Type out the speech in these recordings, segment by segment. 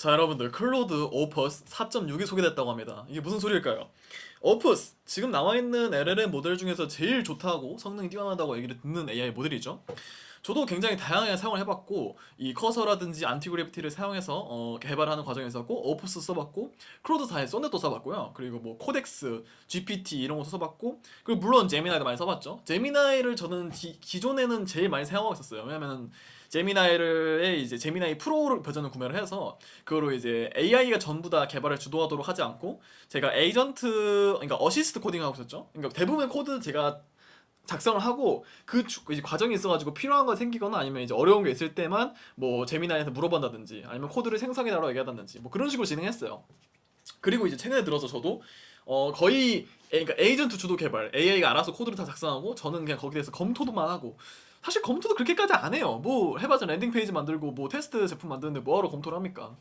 자, 여러분들, 클로드 오퍼스 4.6이 소개됐다고 합니다. 이게 무슨 소리일까요? 오퍼스, 지금 나와있는 LLM 모델 중에서 제일 좋다고, 성능이 뛰어나다고 얘기를 듣는 AI 모델이죠. 저도 굉장히 다양하게 사용을 해봤고, 이 커서라든지 안티그래비티를 사용해서 개발하는 과정이 있었고, 오퍼스 써봤고, 클로드 4의 소넷도 써봤고요. 그리고 뭐 코덱스, GPT 이런 것도 써봤고, 그리고 물론 제미나이도 많이 써봤죠. 제미나이를 저는 기존에는 제일 많이 사용하고 있었어요. 왜냐면 제미나이를 이제 제미나이 프로 버전을 구매를 해서 그거로 이제 AI가 전부 다 개발을 주도하도록 하지 않고 제가 에이전트, 그러니까 어시스트 코딩하고 있었죠. 그러니까 대부분 코드 제가 작성을 하고 이제 과정이 있어가지고 필요한 거 생기거나 아니면 이제 어려운 게 있을 때만 뭐 제미나이한테 물어본다든지 아니면 코드를 생성해달라고 얘기한다든지 뭐 그런 식으로 진행했어요. 그리고 이제 최근에 들어서 저도 거의 그러니까 에이전트 주도 개발, AI가 알아서 코드를 다 작성하고 저는 그냥 거기에 대해서 검토도만 하고, 사실 검토도 그렇게까지 안 해요. 뭐 해봤자 랜딩 페이지 만들고 뭐 테스트 제품 만드는데 뭐하러 검토를 합니까?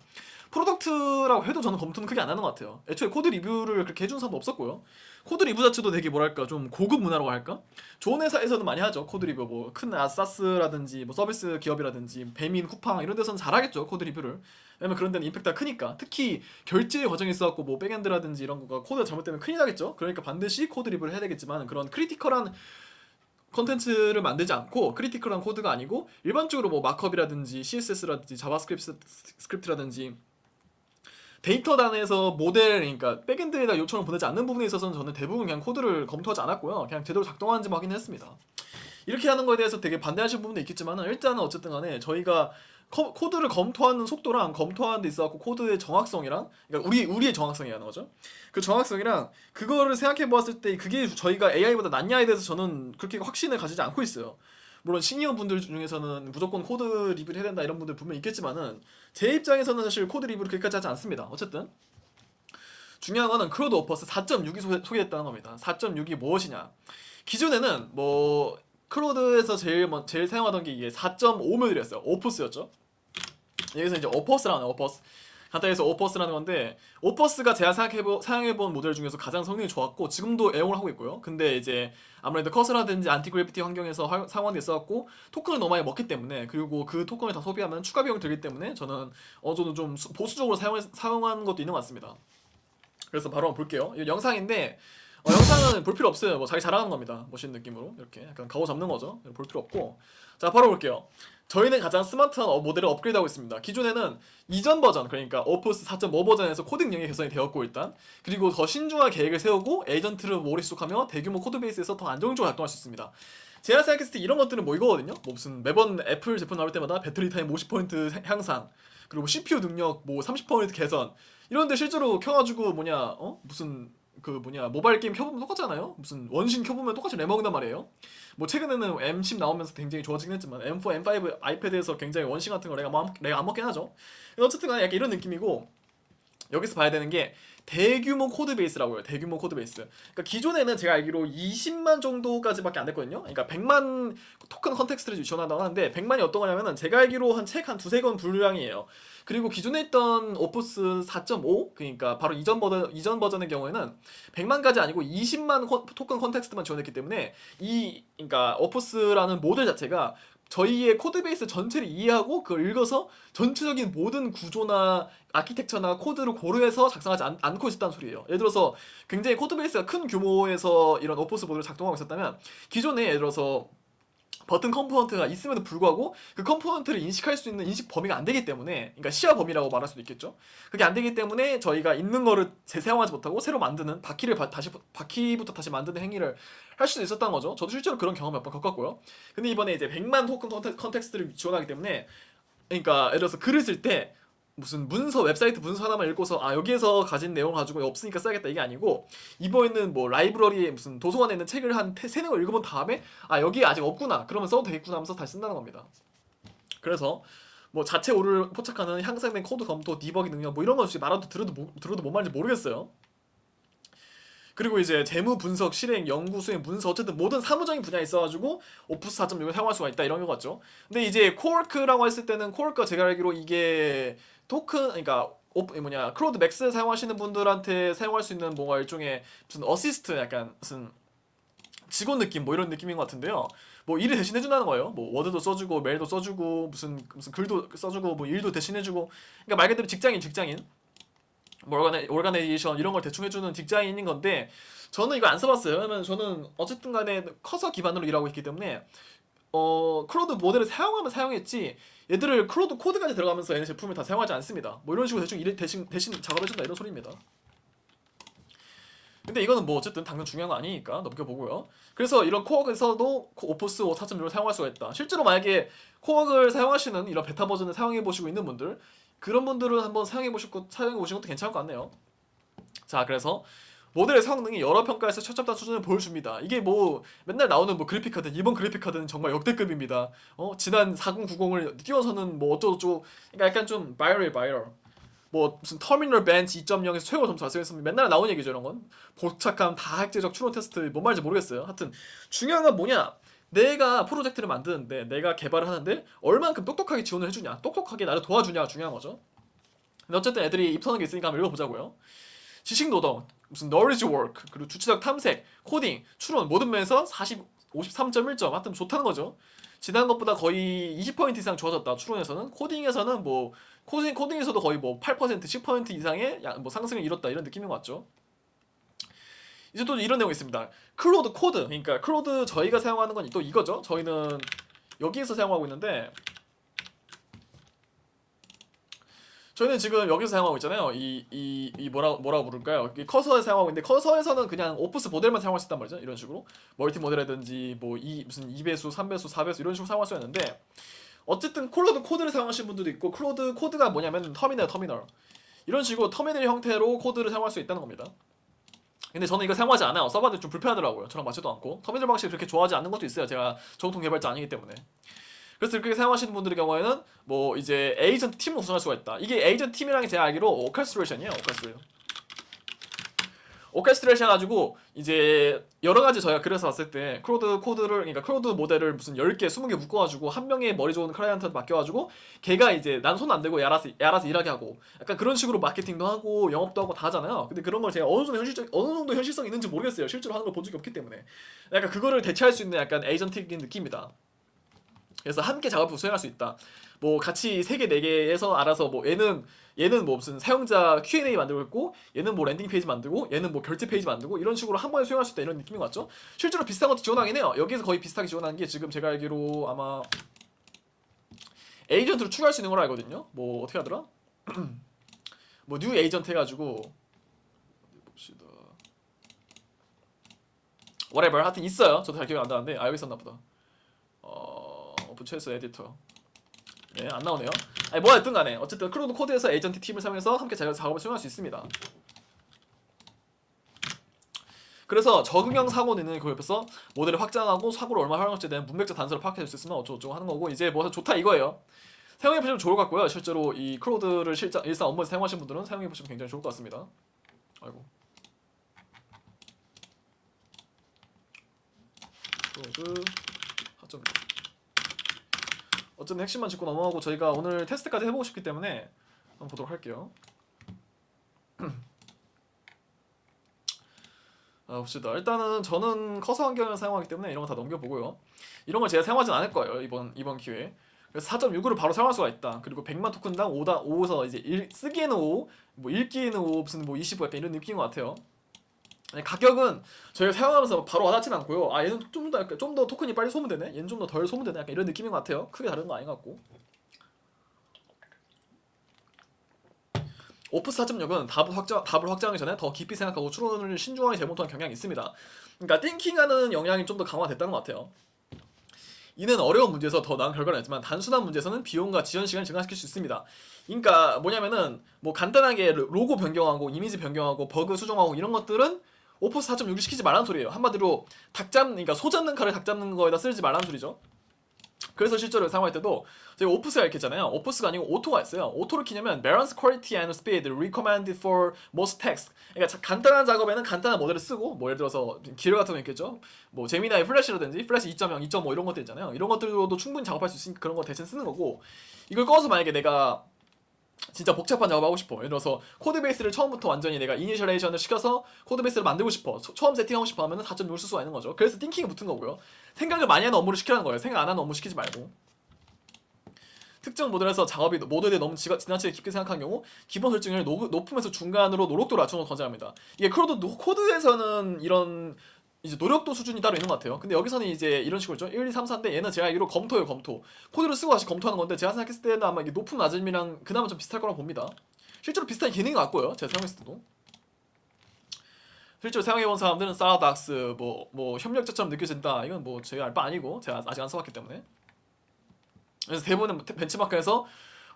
프로덕트라고 해도 저는 검토는 크게 안 하는 것 같아요. 애초에 코드 리뷰를 그렇게 해준 사람도 없었고요. 코드 리뷰 자체도 되게 뭐랄까 좀 고급 문화라고 할까? 좋은 회사에서는 많이 하죠. 코드 리뷰 뭐 큰 아사스라든지 뭐 서비스 기업이라든지 배민, 쿠팡 이런 데서는 잘하겠죠. 코드 리뷰를. 왜냐면 그런 데는 임팩트가 크니까. 특히 결제 과정이 있어갖고 뭐 백엔드라든지 이런 거가 코드가 잘못되면 큰일 나겠죠. 그러니까 반드시 코드 리뷰를 해야 되겠지만 그런 크리티컬한 컨텐츠를 만들지 않고, 크리티컬한 코드가 아니고 일반적으로 뭐 마크업이라든지 CSS라든지 자바스크립트라든지 데이터단에서 모델, 그러니까 백엔드에다 요청을 보내지 않는 부분에 있어서는 저는 대부분 그냥 코드를 검토하지 않았고요. 그냥 제대로 작동하는지 확인했습니다. 이렇게 하는 거에 대해서 되게 반대하시는 부분도 있겠지만 일단은 어쨌든 간에 저희가 코드를 검토하는 속도랑 검토하는 데 있어갖고 코드의 정확성이랑, 그러니까 우리의 정확성이라는 거죠. 그 정확성이랑 그거를 생각해 보았을 때 그게 저희가 AI보다 낫냐에 대해서 저는 그렇게 확신을 가지지 않고 있어요. 물론 시니어 분들 중에서는 무조건 코드 리뷰를 해야 된다 이런 분들 분명 있겠지만은 제 입장에서는 사실 코드 리뷰를 그렇게까지 하지 않습니다. 어쨌든 중요한 거는 클로드 오퍼스 4.6이 소개됐다는 겁니다. 4.6이 무엇이냐? 기존에는 뭐 클로드에서 제일 사용하던 게 이게 4.5 모델이었어요. 오퍼스였죠. 여기서 이제 오퍼스라는 오퍼스. 간단히 해서 오퍼스라는 건데, 오퍼스가 제가 사용해본 모델 중에서 가장 성능이 좋았고 지금도 애용을 하고 있고요. 근데 이제 아무래도 커서라든지 안티그래피티 환경에서 사용하는 데 있어갖고 토큰을 너무 많이 먹기 때문에, 그리고 그 토큰을 다 소비하면 추가 비용이 들기 때문에 저는 어느 정도 좀 보수적으로 사용하는 것도 있는 것 같습니다. 그래서 바로 한번 볼게요. 이 영상인데 영상은 볼 필요 없어요. 뭐 자기 자랑하는 겁니다. 멋있는 느낌으로 이렇게 약간 가오 잡는 거죠. 볼 필요 없고, 자 바로 볼게요. 저희는 가장 스마트한 모델을 업그레이드하고 있습니다. 기존에는 이전 버전, 그러니까 오퍼스 4.5 버전에서 코딩 능력이 개선이 되었고 일단, 그리고 더 신중한 계획을 세우고 에이전트를 오래 수속하며 대규모 코드베이스에서 더 안정적으로 작동할 수 있습니다. 제가 생각했을 때 이런 것들은 뭐 이거거든요. 뭐 무슨 매번 애플 제품 나올 때마다 배터리 타임 50% 향상, 그리고 CPU 능력 뭐 30% 개선, 이런데 실제로 켜가지고 무슨 모바일 게임 켜보면 똑같잖아요. 무슨 원신 켜보면 똑같이 레먹는단 말이에요. 뭐 최근에는 M10 나오면서 굉장히 좋아지긴 했지만 M4, M5 아이패드에서 굉장히 원신 같은 거 내가 안 먹긴 하죠. 어쨌든 간에 약간 이런 느낌이고, 여기서 봐야 되는 게 대규모 코드 베이스라고요. 대규모 코드 베이스. 그러니까 기존에는 제가 알기로 20만 정도까지밖에 안 됐거든요. 그러니까 100만 토큰 컨텍스트를 지원한다고 하는데 100만이 어떤 거냐면은 제가 알기로 한 책 한 두세 권 분량이에요. 그리고 기존에 있던 오퍼스 4.5, 그러니까 바로 이전 버전의 경우에는 100만까지 아니고 20만 토큰 컨텍스트만 지원했기 때문에 그러니까 오퍼스라는 모델 자체가 저희의 코드베이스 전체를 이해하고 그걸 읽어서 전체적인 모든 구조나 아키텍처나 코드를 고려해서 작성하지 않고 있었다는 소리예요. 예를 들어서 굉장히 코드베이스가 큰 규모에서 이런 오퍼스 모델을 작동하고 있었다면, 기존에 예를 들어서 버튼 컴포넌트가 있음에도 불구하고 그 컴포넌트를 인식할 수 있는 인식 범위가 안 되기 때문에, 그러니까 시야 범위라고 말할 수도 있겠죠. 그게 안 되기 때문에 저희가 있는 거를 재사용하지 못하고 새로 만드는 바퀴부터 다시 만드는 행위를 할 수도 있었던 거죠. 저도 실제로 그런 경험 몇 번 겪었고요. 근데 이번에 이제 100만 토큰 컨텍스트를 지원하기 때문에, 그러니까 예를 들어서 글을 쓸 때 무슨 웹사이트 문서 하나만 읽고서 여기에서 가진 내용을 가지고 없으니까 써야겠다 이게 아니고, 이번에는 뭐 라이브러리에 무슨 도서관에 있는 책을 한 세네 권 읽어본 다음에 여기에 아직 없구나 그러면 써도 되겠구나 하면서 다시 쓴다는 겁니다. 그래서 뭐 자체 오류를 포착하는 향상된 코드 검토, 디버기 능력 뭐 이런 거 없이 말아도 들어도 뭔 말인지 모르겠어요. 그리고 이제 재무 분석, 실행, 연구, 수행, 문서, 어쨌든 모든 사무적인 분야에 있어가지고 오프스 4.6을 사용할 수가 있다 이런 거 같죠. 근데 이제 코어크라고 했을 때는, 코어크가 제가 알기로 이게 그러니까 클로드 맥스 사용하시는 분들한테 사용할 수 있는 뭔가 일종의 무슨 어시스트, 약간 무슨 직원 느낌 뭐 이런 느낌인 것 같은데요. 뭐 일을 대신해준다는 거예요. 뭐 워드도 써주고 메일도 써주고 무슨 글도 써주고 뭐 일도 대신해주고. 그러니까 말 그대로 직장인. 뭐 오르가네이션 이런 걸 대충 해주는 직장인인 건데 저는 이거 안 써봤어요. 왜냐면 저는 어쨌든 간에 커서 기반으로 일하고 있기 때문에 클로드 모델을 사용하면 사용했지 얘들을 클로드 코드까지 들어가면서 얘네 제품을 다 사용하지 않습니다. 뭐 이런 식으로 대충 대신 작업해준다 이런 소리입니다. 근데 이거는 뭐 어쨌든 당연 중요한 거 아니니까 넘겨보고요. 그래서 이런 코어에서도 오퍼스 4.0을 사용할 수가 있다. 실제로 만약에 코어를 사용하시는 이런 베타 버전을 사용해보시고 있는 분들 그런 분들은 한번 사용해보시는 것도 괜찮을 것 같네요. 자, 그래서 모델의 성능이 여러 평가에서 최첨단 수준을 보여줍니다. 이게 뭐 맨날 나오는 뭐 그래픽 카드, 이번 그래픽 카드는 정말 역대급입니다. 지난 4090을 뛰어서는 뭐 어쩌고저쩌고. 그러니까 약간 좀 바이럴. 뭐 무슨 터미널 벤치 2.0에서 최고 점수 달성했으면 맨날 나오는 얘기죠. 이런 건 복잡함, 다학제적 추론 테스트 뭔 말인지 모르겠어요. 하여튼 중요한 건 뭐냐, 내가 프로젝트를 만드는데 내가 개발을 하는데 얼만큼 똑똑하게 지원을 해주냐, 똑똑하게 나를 도와주냐가 중요한 거죠. 근데 어쨌든 애들이 입선한 게 있으니까 한번 읽어보자고요. 지식 노동, 무슨 knowledge work, 그리고 주체적 탐색, 코딩, 추론 모든 면에서 53.1점. 하여튼 좋다는 거죠. 지난 것보다 거의 20% 이상 좋아졌다. 추론에서는. 코딩에서는 뭐 코딩에서도 거의 뭐 8%, 10% 이상의 뭐 상승을 이뤘다 이런 느낌인 것 같죠. 이제 또 이런 내용이 있습니다. 클로드 코드, 그러니까 클로드 저희가 사용하는 건 또 이거죠. 저희는 여기에서 사용하고 있는데 저희는 지금 여기서 사용하고 있잖아요. 이 뭐라고 부를까요? 이 커서에 사용하고 있는데 커서에서는 그냥 오프스 모델만 사용할 수 있단 말이죠. 이런 식으로 멀티 모델이라든지 뭐 무슨 2배수, 3배수, 4배수 이런 식으로 사용할 수 있는데 어쨌든 클로드 코드를 사용하시는 분들도 있고 클로드 코드가 뭐냐면 터미널 이런 식으로 터미널 형태로 코드를 사용할 수 있다는 겁니다. 근데 저는 이거 사용하지 않아요. 서버한테 좀 불편하더라고요. 저랑 맞지도 않고 터미널 방식이 그렇게 좋아하지 않는 것도 있어요. 제가 정통 개발자 아니기 때문에. 그래서 이렇게 사용하시는 분들의 경우에는 뭐 이제 에이전트 팀을 구성할 수가 있다. 이게 에이전트 팀이라는 게 제가 알기로 오케스트레이션이에요. 오케스트레이션 가지고 이제 여러 가지 저희가 그래서 봤을 때 클로드 코드를, 그러니까 클로드 모델을 무슨 10개, 20개 묶어가지고 한 명의 머리 좋은 클라이언트한테 맡겨가지고 걔가 이제 난 손 안 대고 알아서 일하게 하고 약간 그런 식으로 마케팅도 하고 영업도 하고 다 하잖아요. 근데 그런 걸 제가 어느 정도 현실성이 있는지 모르겠어요. 실제로 하는 걸 본 적이 없기 때문에. 약간 그거를 대체할 수 있는 약간 에이전트적인 느낌이다. 그래서 함께 작업을 수행할 수 있다. 뭐 같이 3개, 4개에서 알아서 뭐 얘는 뭐 무슨 사용자 Q&A 만들고 있고 얘는 뭐 랜딩 페이지 만들고 얘는 뭐 결제 페이지 만들고 이런 식으로 한 번에 수행할 수 있다 이런 느낌인 것 같죠? 실제로 비슷한 것도 지원하긴 해요. 여기서 거의 비슷하게 지원하는 게 지금 제가 알기로 아마 에이전트로 추가할 수 있는 걸 알거든요. 뭐 어떻게 하더라? 뭐 뉴 에이전트 해가지고 봅시다. whatever 하여튼 있어요. 저도 잘 기억이 안 나는데 여기 있었나 보다. 부채스 에디터. 네, 안 나오네요. 아니 뭐가 됐든 간에 어쨌든 클로드 코드에서 에이전트 팀을 사용해서 함께 작업을 수행할 수 있습니다. 그래서 적응형 사고는 그 옆에서 모델을 확장하고 사고를 얼마나 활용할지에 대한 문맥적 단서를 파악해 줄 수 있으면 어쩌고저쩌고 하는 거고, 이제 뭐 좋다 이거예요. 사용해 보시면 좋을 것 같고요. 실제로 이 클로드를 일상 업무에서 사용하시는 분들은 사용해 보시면 굉장히 좋을 것 같습니다. 아이고. 클로드 하점. 어쨌든 핵심만 짚고 넘어가고 저희가 오늘 테스트까지 해보고 싶기 때문에 한번 보도록 할게요. 봅시다. 일단은 저는 커서 환경을 사용하기 때문에 이런 거 다 넘겨보고요. 이런 걸 제가 사용하진 않을 거예요. 이번 기회에. 그래서 4.6을 바로 사용할 수가 있다. 그리고 100만 토큰당 5에서 이제 쓰기에는 5, 뭐 읽기에는 5, 무슨 뭐 25 약간 이런 느낌인 것 같아요. 가격은 저희가 사용하면서 바로 와닿진 않고요. 얘는 좀 더 토큰이 빨리 소모되네, 얘는 좀 더 덜 소모되네, 약간 이런 느낌인 것 같아요. 크게 다른 거 아닌 것 같고. 오프스 4.6은 답을 확장하기 전에 더 깊이 생각하고 추론을 신중하게 재본토하는 경향이 있습니다. 그러니까 띵킹하는 영향이 좀 더 강화됐다는 것 같아요. 이는 어려운 문제에서 더 나은 결과를 냈지만 단순한 문제에서는 비용과 지연 시간을 증가시킬 수 있습니다. 그러니까 뭐냐면은 뭐 간단하게 로고 변경하고 이미지 변경하고 버그 수정하고 이런 것들은 오프스 4.6을 시키지 말라는 소리예요. 한마디로 그러니까 소 잡는 칼을 닭 잡는 거에다 쓰지 말라는 소리죠. 그래서 실제로 사용할 때도 저희가 오프스가 이렇게 했잖아요. 오프스가 아니고 오토가 있어요. 오토를 키냐면 balance quality and speed recommended for most text. 그러니까 간단한 작업에는 간단한 모델을 쓰고, 뭐 예를 들어서 기술 같은 거 있겠죠. 뭐 제미나이 플래시라든지 플래시 2.0, 2.5 이런 것들 있잖아요. 이런 것들로도 충분히 작업할 수 있으니까 그런 거 대신 쓰는 거고, 이걸 꺼서 만약에 내가 진짜 복잡한 작업하고 싶어. 예를 들어서 코드 베이스를 처음부터 완전히 내가 이니셜레이션을 시켜서 코드 베이스를 만들고 싶어. 처음 세팅하고 싶어 하면은 4.6을 쓸 수가 있는 거죠. 그래서 띵킹이 붙은 거고요. 생각을 많이 하는 업무를 시키라는 거예요. 생각 안 하는 업무 시키지 말고. 특정 모델에서 작업이 모델에 너무 지나치게 깊게 생각한 경우 기본 설정을 높으면서 중간으로 노력도를 낮추는 걸 권장합니다. 이게 코드에서는 이런 이제 노력도 수준이 따로 있는 것 같아요. 근데 여기서는 이제 이런 식으로 있죠. 1, 2, 3, 4인데 얘는 제가 알기로 검토예요, 검토. 코드를 쓰고 다시 검토하는 건데 제가 생각했을 때는 아마 이게 높음 낮음이랑 그나마 좀 비슷할 거라고 봅니다. 실제로 비슷한 기능이 같고요. 제가 사용했을 때도. 실제로 사용해본 사람들은 사라닥스 뭐 협력자처럼 느껴진다. 이건 뭐 제가 알 바 아니고 제가 아직 안 써봤기 때문에. 그래서 대부분 벤치마크에서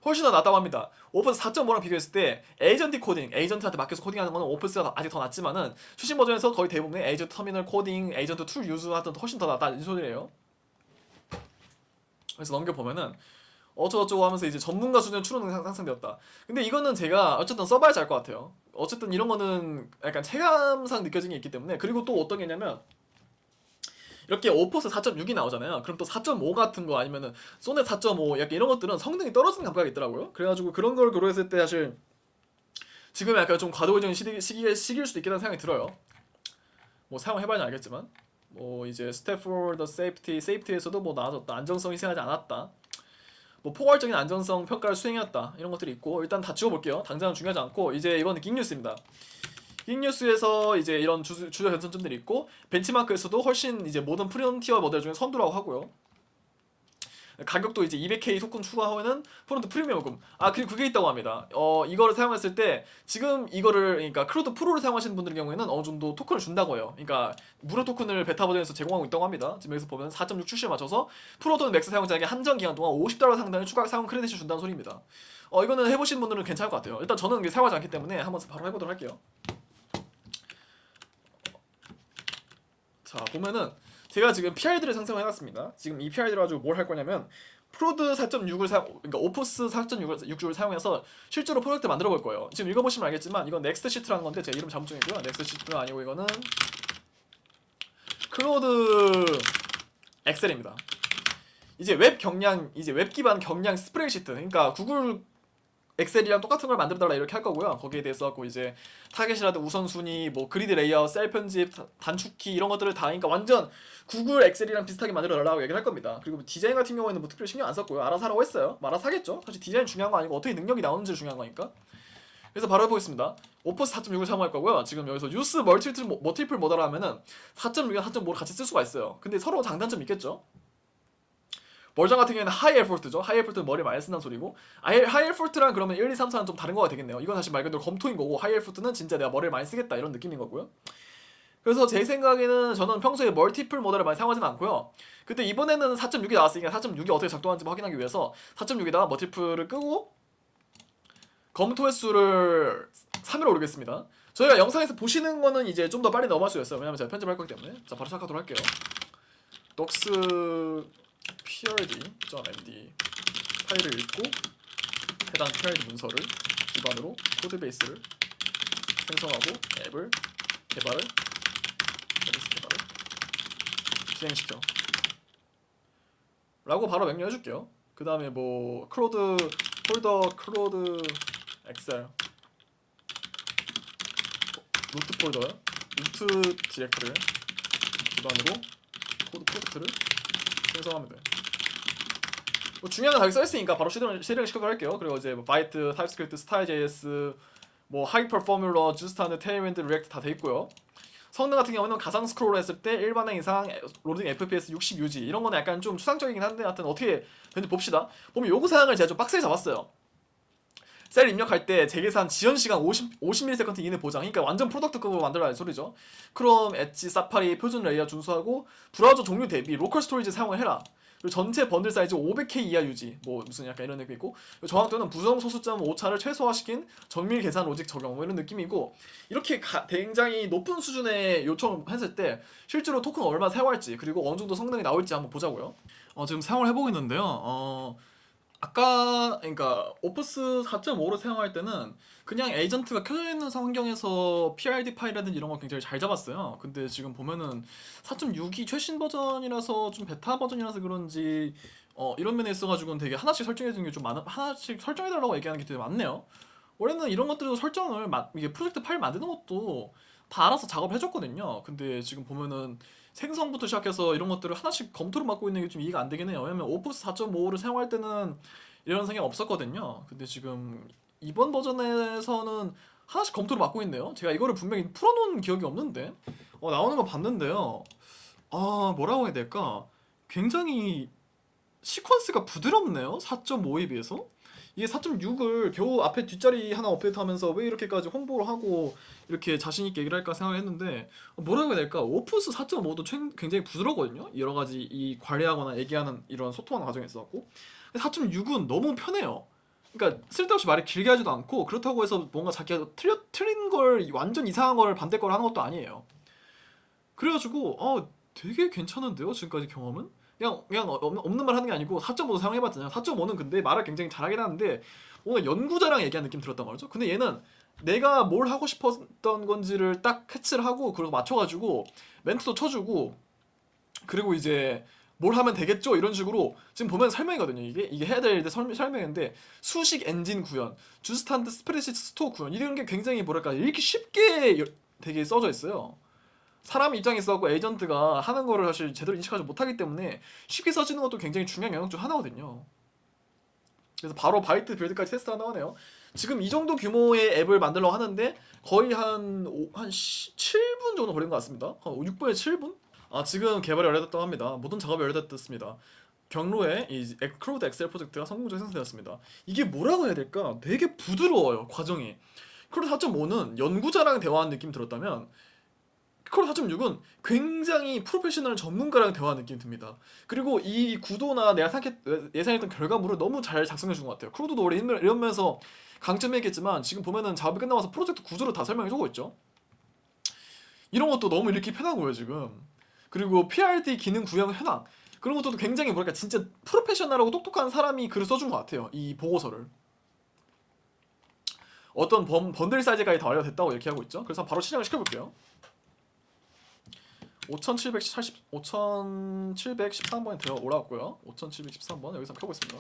훨씬 더 낫다고 합니다. 오픈스 4.5랑 비교했을 때 에이전트 코딩, 에이전트한테 맡겨서 코딩하는 거는 오픈스가 아직 더 낫지만은 최신 버전에서 거의 대부분의 에이전트 터미널 코딩, 에이전트 툴 유즈 하던 훨씬 더 낫다 이 소리예요. 그래서 넘겨보면은 어쩌고저쩌고 하면서 이제 전문가 수준의 추론은 상상되었다. 근데 이거는 제가 어쨌든 써봐야지 알 것 같아요. 어쨌든 이런 거는 약간 체감상 느껴지는 게 있기 때문에. 그리고 또 어떤 게 있냐면 이렇게 오퍼스 4.6이 나오잖아요. 그럼 또 4.5 같은 거 아니면은 소넷 4.5 약간 이런 것들은 성능이 떨어지는 감각이 있더라고요. 그래가지고 그런 걸 고려했을 때 사실 지금 약간 좀 과도기적인 시기일 수도 있겠다는 생각이 들어요. 뭐 사용해봐야 알겠지만 뭐 이제 스텝 for the 세이프티에서도 뭐 나아졌다. 안정성이 생하지 않았다. 뭐 포괄적인 안전성 평가를 수행했다. 이런 것들이 있고 일단 다 지워볼게요. 당장은 중요하지 않고 이제 이거는 긱뉴스입니다. 긱뉴스에서 이제 이런 주요 변천점들이 있고 벤치마크에서도 훨씬 이제 모든 프론티어 모델 중에 선두라고 하고요. 가격도 이제 200K 토큰 추가하면은 프론트 프리미엄 요금. 그리고 그게 있다고 합니다. 이거를 사용했을 때 지금 이거를 그러니까 크루드 프로를 사용하시는 분들의 경우에는 어느 정도 토큰을 준다고 해요. 그러니까 무료 토큰을 베타 버전에서 제공하고 있다고 합니다. 지금 여기서 보면 4.6 출시에 맞춰서 프로 또는 맥스 사용자에게 한정 기간 동안 $50 상당의 추가 사용 크레딧을 준다는 소리입니다. 이거는 해보신 분들은 괜찮을 것 같아요. 일단 저는 사용하지 않기 때문에 한번 바로 해보도록 할게요. 자 보면은 제가 지금 PR들을 생성해놨습니다. 지금 이 PR들을 가지고 뭘 할 거냐면 프로드 4.6을 그러니까 오프스 4.6을 사용해서 실제로 프로젝트 만들어 볼 거예요. 지금 읽어보시면 알겠지만 이건 넥스트 시트라는 건데 제 이름 잘못 정했고요. 넥스트 시트가 아니고 이거는 클로드 엑셀입니다. 이제 웹 경량, 이제 웹 기반 경량 스프레드시트, 그러니까 구글 엑셀이랑 똑같은 걸 만들어달라 이렇게 할 거고요. 거기에 대해서 갖고 이제 타겟이라든 우선순위, 뭐 그리드 레이아웃, 셀 편집, 단축키 이런 것들을 다 그러니까 완전 구글 엑셀이랑 비슷하게 만들어달라고 얘기를 할 겁니다. 그리고 디자인 같은 경우에는 뭐 특별히 신경 안 썼고요. 알아서 하라고 했어요. 뭐 알아서 하겠죠. 사실 디자인 중요한 거 아니고 어떻게 능력이 나오는지 중요한 거니까. 그래서 바로 해보겠습니다. 오퍼스 4.6을 사용할 거고요. 지금 여기서 유스 멀티플 모델 하면은 4.6이랑 4.5를 같이 쓸 수가 있어요. 근데 서로 장단점이 있겠죠. 버전 같은 경우에는 하이 에포트죠. 하이 에포트는 머리 많이 쓴다는 소리고 하이 에포트랑 그러면 1, 2, 3, 4는 좀 다른 거가 되겠네요. 이건 사실 말 그대로 검토인 거고 하이 에포트는 진짜 내가 머리를 많이 쓰겠다 이런 느낌인 거고요. 그래서 제 생각에는 저는 평소에 멀티플 모델을 많이 사용하지는 않고요. 그때 이번에는 4.6이 나왔으니까 4.6이 어떻게 작동하는지 확인하기 위해서 4.6에다가 멀티플을 끄고 검토 횟수를 3으로 오르겠습니다. 저희가 영상에서 보시는 거는 이제 좀 더 빨리 넘어갈 수 있어요. 왜냐면 제가 편집할 거기 때문에. 자 바로 시작하도록 할게요. docs prd.md 파일을 읽고 해당 prd 문서를 기반으로 코드베이스를 생성하고 앱을 개발을 진행시켜 라고 바로 명령해 줄게요. 그 다음에 뭐 클로드 폴더 클로드 엑셀 루트 폴더요 루트 디렉터리를 기반으로 코드 프로젝트를 생성하면 돼요. 뭐 중요한 건 다 여기 써있으니까 바로 실행을 시켜보도록 할게요. 그리고 이제 뭐 바이트, 타입스크립트, 스타일.js, 뭐 하이퍼 포뮬러, 주스타드, 테일윈드, 리액트 다 돼 있고요. 성능 같은 경우는 가상 스크롤을 했을 때 일반행 이상 로딩 FPS 60 유지 이런 거는 약간 좀 추상적이긴 한데 하여튼 어떻게 되는지 봅시다. 보면 요구 사항을 제가 좀 빡세게 잡았어요. 셀 입력할 때 재계산 지연 시간 50ms 이내 보장. 그러니까 완전 프로덕트급으로 만들어라는 소리죠. 크롬, 엣지, 사파리, 표준 레이아웃 준수하고 브라우저 종류 대비 로컬 스토리지 사용을 해라. 그리고 전체 번들 사이즈 500K 이하 유지. 뭐 무슨 약간 이런 느낌이 있고 정확도는 부정 소수점 오차를 최소화시킨 정밀 계산 로직 적용 뭐 이런 느낌이고 이렇게 굉장히 높은 수준의 요청을 했을 때 실제로 토큰 얼마 사용할지 그리고 어느 정도 성능이 나올지 한번 보자고요. 지금 사용을 해보고 있는데요. 아까 그러니까 오프스 4.5를 사용할 때는 그냥 에이전트가 켜져 있는 환경에서 PRD 파일이라든지 이런 거 굉장히 잘 잡았어요. 근데 지금 보면은 4.6이 최신 버전이라서 좀 베타 버전이라서 그런지 이런 면에 있어가지고는 되게 하나씩 설정해주는 게 좀 많아, 하나씩 설정해달라고 얘기하는 게 되게 많네요. 원래는 이런 것들도 설정을 이게 프로젝트 파일 만드는 것도 다 알아서 작업을 해줬거든요. 근데 지금 보면은 생성부터 시작해서 이런 것들을 하나씩 검토를 맡고 있는 게 좀 이해가 안 되긴 해요. 왜냐면 오프스 4.5를 사용할 때는 이런 생각 없었거든요. 근데 지금 이번 버전에서는 하나씩 검토를 맡고 있네요. 제가 이거를 분명히 풀어놓은 기억이 없는데 나오는 거 봤는데요. 뭐라고 해야 될까? 굉장히 시퀀스가 부드럽네요. 4.5에 비해서. 이게 4.6을 겨우 앞에 뒷자리 하나 업데이트하면서 왜 이렇게까지 홍보를 하고 이렇게 자신 있게 얘기를 할까 생각했는데 뭐라고 해야 될까? 오프스 4.5도 굉장히 부드럽거든요. 여러 가지 이 관리하거나 얘기하는 이런 소통하는 과정에 있었고 4.6은 너무 편해요. 그러니까 쓸데없이 말을 길게 하지도 않고 그렇다고 해서 뭔가 자기가 틀린 걸 완전 이상한 걸 반대 걸 하는 것도 아니에요. 그래가지고 되게 괜찮은데요 지금까지 경험은? 그냥 없는 말 하는 게 아니고 4.5도 사용해봤잖아요. 4.5는 근데 말을 굉장히 잘하긴 하는데 뭔가 연구자랑 얘기하는 느낌 들었단 말이죠. 근데 얘는 내가 뭘 하고 싶었던 건지를 딱 캐치를 하고 그리고 맞춰가지고 멘트도 쳐주고 그리고 이제 뭘 하면 되겠죠 이런 식으로 지금 보면 설명이거든요. 이게 해야 될 설명인데 수식 엔진 구현, 주스탄트 스프레드시트 스토어 구현 이런 게 굉장히 뭐랄까 읽기 쉽게 되게 써져 있어요. 사람 입장에 있어서 에이전트가 하는 거를 사실 제대로 인식하지 못하기 때문에 쉽게 써지는 것도 굉장히 중요한 영역 중 하나거든요. 그래서 바로 바이트 빌드까지 테스트한다고 하네요. 지금 이 정도 규모의 앱을 만들려고 하는데 거의 한 7분 정도 걸린 것 같습니다. 한 6분에 7분? 지금 개발이 완료됐다고 합니다. 모든 작업이 완료됐습니다. 경로에 이 크로드 엑셀 프로젝트가 성공적으로 생성되었습니다. 이게 뭐라고 해야 될까? 되게 부드러워요, 과정이. 크로드 4.5는 연구자랑 대화하는 느낌 들었다면 크로드 4.6은 굉장히 프로페셔널 전문가랑 대화하는 느낌이 듭니다. 그리고 이 구도나 내가 예상했던 결과물을 너무 잘 작성해 준 것 같아요. 크로드도 원래 이런 면에서 강점이 있겠지만 지금 보면은 작업이 끝나고 나서 프로젝트 구조를 다 설명해 주고 있죠. 이런 것도 너무 읽기 편하고요 지금. 그리고 PRD 기능 구형 현황 그런 것도 굉장히 뭐랄까 진짜 프로페셔널하고 똑똑한 사람이 글을 써준 것 같아요. 이 보고서를. 어떤 번들 사이즈까지 다 완료됐다고 이렇게 하고 있죠. 그래서 바로 실행을 시켜볼게요. 5713번에 들어 올라왔고요. 5713번 여기서 켜보겠습니다.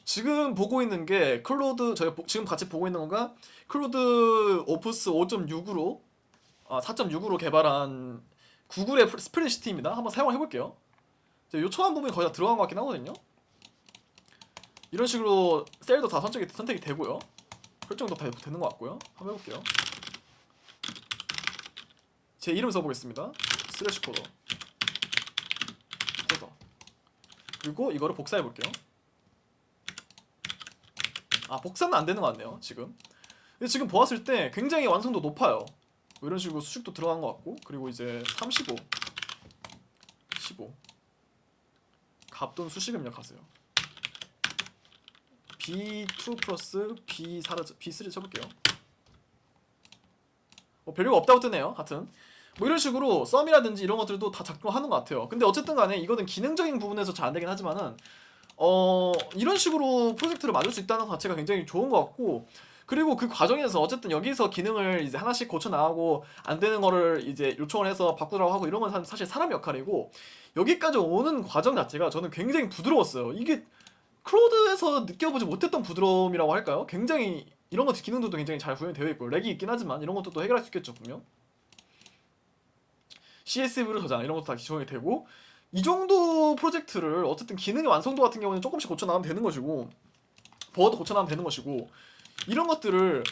지금 보고 있는 게 클로드 지금 같이 보고 있는 건가? 클로드 오프스 5.6으로 4.6으로 개발한 구글의 스프레드시트입니다. 한번 사용을 해볼게요. 요청한 부분이 거의 다 들어간 것 같긴 하거든요. 이런 식으로 셀도 다 선택이 되고요. 설정도 다 되는 것 같고요. 한번 해볼게요. 제 이름 써보겠습니다. 슬래시 코더. 그리고 이거를 복사해볼게요. 복사는 안 되는 것 같네요. 지금. 근데 지금 보았을 때 굉장히 완성도 높아요. 이런 식으로 수식도 들어간 것 같고 그리고 이제 35 15 값돈 수식 입력하세요. B2 플러스 B3 쳐볼게요. 별거 없다고 뜨네요. 하여튼 이런 식으로 썸이라든지 이런 것들도 다 작동하는 것 같아요. 근데 어쨌든 간에 이거는 기능적인 부분에서 잘 안되긴 하지만은 이런 식으로 프로젝트를 만들 수 있다는 것 자체가 굉장히 좋은 것 같고 그리고 그 과정에서 어쨌든 여기서 기능을 이제 하나씩 고쳐 나가고 안 되는 거를 이제 요청을 해서 바꾸라고 하고 이런 건 사실 사람 역할이고 여기까지 오는 과정 자체가 저는 굉장히 부드러웠어요. 이게 크로드에서 느껴보지 못했던 부드러움이라고 할까요? 굉장히 이런 것 기능들도 굉장히 잘 구현이 되어 있고 렉이 있긴 하지만 이런 것도 또 해결할 수 있겠죠 분명. CSV로 저장 이런 것도 다 기존이 되고 이 정도 프로젝트를 어쨌든 기능의 완성도 같은 경우는 조금씩 고쳐 나가면 되는 것이고 버거도 고쳐 나가면 되는 것이고 이런 것들을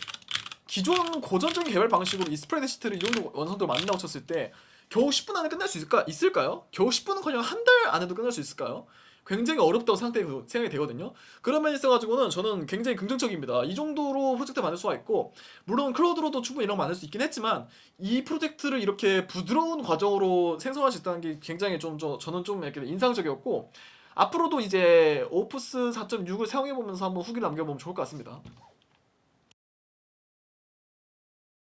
기존 고전적인 개발 방식으로 이 스프레드시트를 이 정도 완성도를 만든다고 쳤을 때 겨우 10분 안에 끝날 수 있을까요? 겨우 10분은커녕 한 달 안에도 끝날 수 있을까요? 굉장히 어렵다고 생각이 되거든요. 그런 면에 있어가지고는 저는 굉장히 긍정적입니다. 이 정도로 프로젝트 만들 수가 있고 물론 클로드로도 충분히 이런 거 만들 수 있긴 했지만 이 프로젝트를 이렇게 부드러운 과정으로 생성할 수 있다는 게 굉장히 저는 좀 이렇게 인상적이었고 앞으로도 이제 오프스 4.6을 사용해보면서 한번 후기를 남겨보면 좋을 것 같습니다.